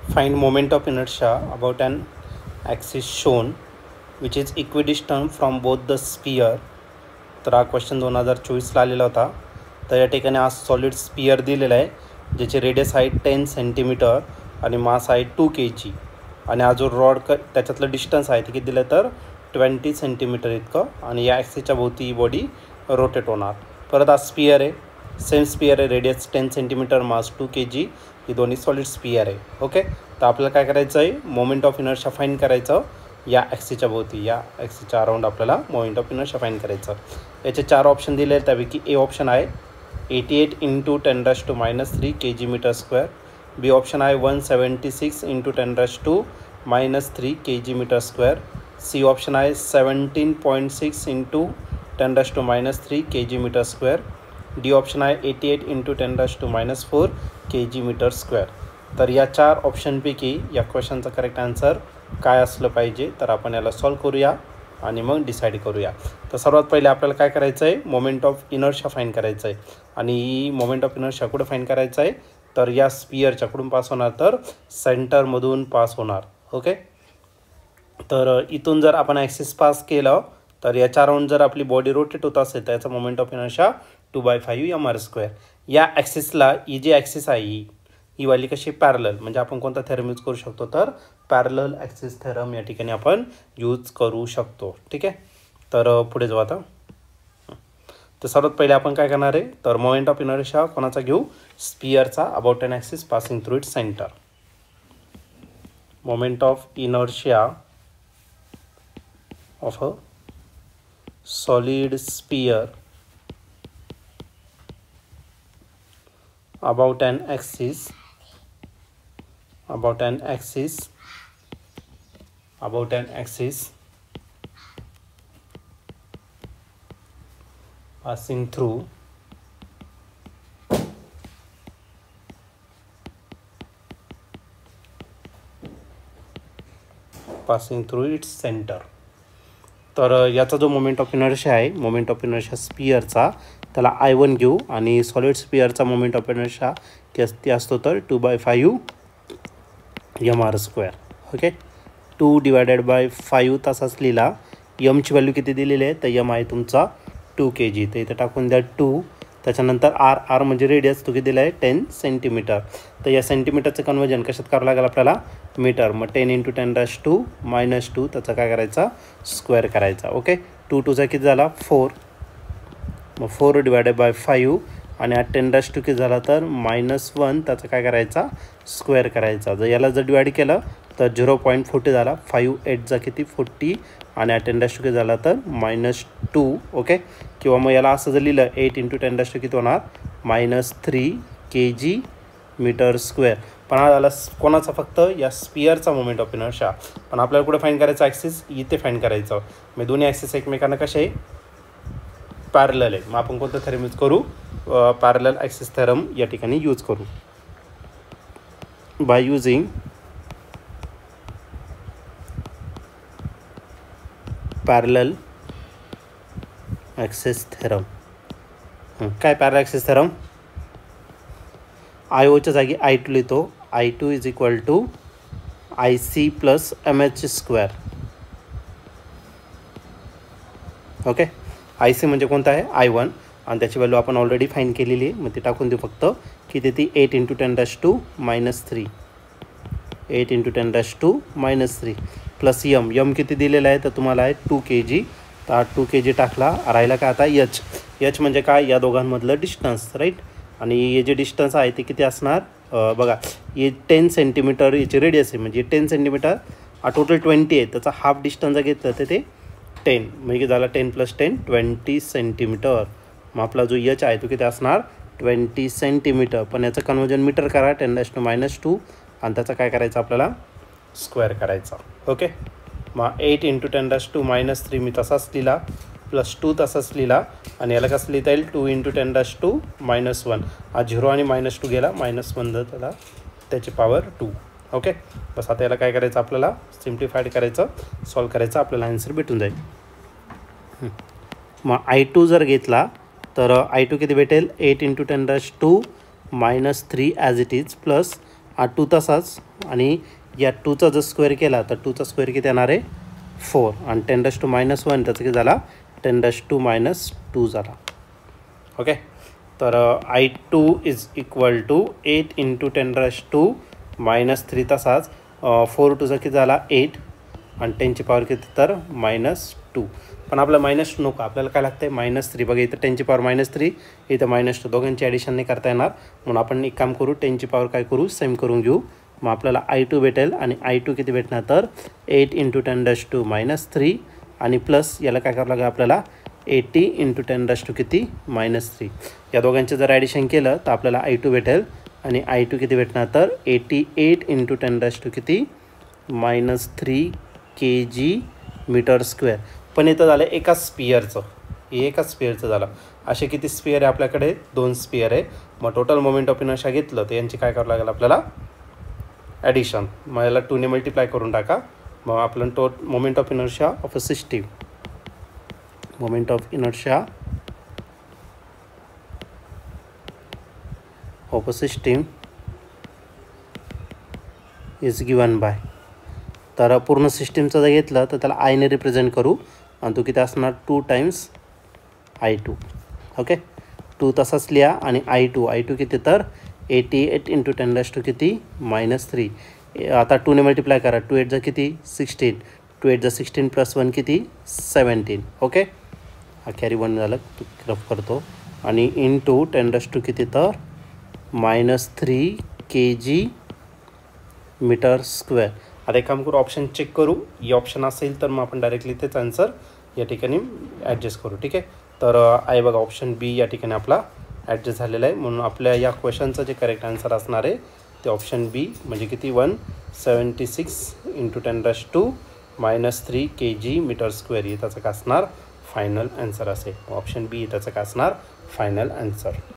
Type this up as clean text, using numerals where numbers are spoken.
Find moment of inertia about an axis shown which is equidistant from both the sphere. तर हा question 2024ला आलेला होता. तर या ठिकाणी हा सॉलिड स्पियर दिलेला आहे ज्याची रेडियस आहे 10 सेंटीमीटर आणि मास आहे 2 kg आणि हा जो रॉड त्याच्यातलं डिस्टन्स आहे ते किती दिलं तर 20 सेंटीमीटर इतकं आणि या ॲक्सिसच्या भोवती ही बॉडी रोटेट होणार. परत हा स्पियर आहे, सेम स्पियर आहे, रेडियस 10 सेंटीमीटर, मास 2 kg, ही दोन्ही सॉलिड स्पियर आहे. ओके, तर आपल्याला काय करायचं आहे, मोमेंट ऑफ इनर्शिया फाइंड करायचं या ॲक्सिसच्या भोवती, या ॲक्सिसच्या अराउंड आपल्याला मोमेंट ऑफ इनर्शिया फाइंड करायचं. याचे 4 ऑप्शन दिले आहेत. त्यापैकी ए ऑप्शन आहे 88 × 10⁻³ kg/m², बी ऑप्शन आहे 176 × 10⁻³ kg/m², सी ऑप्शन आहे 17.6 × 10⁻³ kg/m², डी ऑप्शन आहे 88 × 10⁻⁴ kg/m². तर या 4 ऑप्शनपैकी या क्वेश्चनचा करेक्ट आन्सर काय असलं पाहिजे, तर आपण याला सॉल्व करूया आणि मग डिसाईड करूया. तर सर्वात पहिले आपल्याला काय करायचं आहे, मोमेंट ऑफ इनर्शिया फाइंड करायचं आहे. आणि मोमेंट ऑफ इनर्शिया कुठं फाइंड करायचं आहे, तर या स्पियरच्या कुठून पास होणार, तर सेंटरमधून पास होणार. ओके, तर इथून जर आपण ॲक्सिस पास केलं तर याच्या अराउंड जर आपली बॉडी रोटेट होत असेल तर याचा मोमेंट ऑफ इनर्शिया 2/5 mr². या ॲक्सिसला ही जी ॲक्सिस आहे ही वाली कशी पॅरलल, म्हणजे आपण कोणता थेरम यूज करू शकतो, तर पॅरलल ॲक्सिस थेरम या ठिकाणी आपण यूज करू शकतो. ठीक आहे, तर पुढे जाऊ आता. तर सर्वात पहिले आपण काय करणार आहे, तर मोमेंट ऑफ इनर्शिया कोणाचा घेऊ, स्पियरचा, about an axis passing through its centre. Moment of inertia of a solid sphere about an axis passing through its center. तर याचा जो मोमेंट ऑफ इनर्शिया आहे, मोमेंट ऑफ इनर्शिया स्पियरचा, त्याला I1 घेऊ आणि सॉलिड स्पियरचा मोमेंट ऑफ इनर्शिया किती असतो तर 2/5 mr². ओके, 2 / 5 तसाच लिहिला. यमची व्हॅल्यू किती दिलेली आहे, तर यम आहे तुमचा 2 kg, तर इथं टाकून द्या 2. त्याच्यानंतर आर म्हणजे रेडियस तो किती दिला आहे 10 सेंटीमीटर. तर या सेंटीमीटरचं कन्वर्जन कशात करावं लागेल आपल्याला, मीटर. मग 10 × 10⁻², त्याचा काय करायचा, स्क्वेअर करायचा. ओके, 2 2 किती झाला 4, मग 4 / 5 आणि 10⁻² किती झाला तर -1, त्याचा काय करायचा, स्क्वेअर करायचा. जर याला जर डिवाइड केलं तर 0.40 झाला. 5 8 किती 40 आणि 10⁻² किती झाला तर -2. ओके, किंवा मग याला असं जर लिहिलं 8 × 10⁻² किती होणार -3 kg/m². पण हा झाला कोणाचा, फक्त या स्पियरचा मोमेंट ऑफ इनर्शिया. पण आपल्याला कुठे फाइंड करायचं, ॲक्सिस इथे फाइंड करायचं. मग दोन्ही ॲक्सिस एकमेकांना कसे आहे, पॅरलल आहे. मग आपण कोणतं थेरम यूज करू, पॅरलल ॲक्सिस थेरम या ठिकाणी यूज करू. By using parallel axis theorem. काय पॅरलल ॲक्सिस थेरम, IOच्या जागी I2 लिहितो. I2 = IC + MH². Okay, IC म्हणजे कोणता आहे, I1, आणि त्याची व्हॅल्यू आपण ऑलरेडी फाइंड केलेली आहे. मग ते टाकून देऊ फक्त, किती ती 8 × 10⁻³ 8 × 10⁻³ प्लस यम किती दिलेलं आहे, तर तुम्हाला आहे 2 kg. तर 2 kg टाकला, राहिला का आता एच म्हणजे काय, या दोघांमधलं डिस्टन्स, राईट. आणि हे जे डिस्टन्स आहे ते किती असणार, बघा, हे 10 सेंटीमीटर याची रेडियस आहे, म्हणजे 10 सेंटीमीटर टोटल 20 आहे, त्याचा हाफ डिस्टन्स घेतलं तर ते 10, म्हणजे झाला 10 + 10 20 सेंटीमीटर. मग आपला जो एच आहे तो किती असणार 20 सेंटीमीटर. पण याचं कन्वर्जन मीटर करा 10⁻² आणि त्याचा काय करायचं आपल्याला, स्क्वेअर करायचा. ओके, मग 8 × 10⁻³ मी तसाच लिहिला, +2 तसाच लिहिला, आणि याला कसं लिहिता येईल 2 × 10⁻⁻1. हा 0 आणि -2 गेला, -1 त्याला त्याची पॉवर 2. ओके, बस आता याला काय करायचं आपल्याला, सिम्प्लिफाईड करायचं, सॉल्व करायचं, आपल्याला आन्सर भेटून जाईल. मग I2 जर घेतला तर I2 किती भेटेल, 8 × 10⁻³ -3 ॲज इट इज, प्लस 2 तसाच आणि या 2चा जर स्क्वेअर केला तर 2चा स्क्वेअर किती येणार आहे 4 आणि 10⁻⁻1 त्याचं किती झाला 10⁻⁻2 झाला. ओके, तर I2 इज इक्वल टू 8 × 10⁻⁻3. तसाच 4 2चा किती झाला 8 आणि 10ची पॉवर किती तर -2. पण आपलं -2 नको, आपल्याला काय लागतं आहे -3. बघा इथं 10ची पॉवर -3, इथं -2, दोघांची ॲडिशन नाही करता येणार. म्हणून आपण एक काम करू, 10ची पॉवर काय करू सेम करून घेऊ. मग आपल्याला I2 भेटेल आणि I2 किती भेटणार तर 8 × 10⁻⁻3 आणि प्लस याला काय करावं लागेल आपल्याला 80 × 10⁻⁻3 किती -3. या दोघांचं जर ॲडिशन केलं तर आपल्याला I2 भेटेल आणि I2 किती भेटणार तर 88 × 10⁻⁻3 किती -3 kg/m². पण इथं झालं एकाच स्पिअरचं, हे एकाच स्पिअरचं झालं. असे किती स्पिअर आहे आपल्याकडे 2 स्पिअर आहे. मग टोटल मोमेंट ऑफ इनर्शिया घेतलं तर यांची काय करावं लागेल आपल्याला ॲडिशन. मग याला 2ने मल्टिप्लाय करून टाका. मग आपलं moment of inertia of a system, moment of inertia of a system is given by. तर पूर्ण सिस्टीमचं जर घेतलं तर त्याला आयने रिप्रेझेंट करू आणि तो किती असणार 2 टाइम्स I2. ओके, 2 तसाच लिहा आणि I2 किती तर 88 × 10⁻⁻2 किती -3. आता 2ने मल्टिप्लाय करा, 2 8 किती 16, 2 8 16 + 1 किती 17. ओके, हा कॅरी 1 झालं, रफ करतो आणि × 10⁻² किती तर -3 kg/m². आता एक काम करू, ऑप्शन चेक करू. ही ऑप्शन असेल तर मग आपण डायरेक्टली तेच आन्सर या ठिकाणी ॲडजस्ट करू. ठीक आहे, तर आहे बघा ऑप्शन बी या ठिकाणी आपला ॲडजस्ट झालेला आहे. म्हणून आपल्या या क्वेश्चनचं जे करेक्ट आन्सर असणार आहे ते ऑप्शन बी म्हणजे किती 176 × 10⁻² -3 kg/m². हे त्याचं काय असणार फायनल आन्सर असेल. ऑप्शन बी त्याचं काय असणार फायनल आन्सर.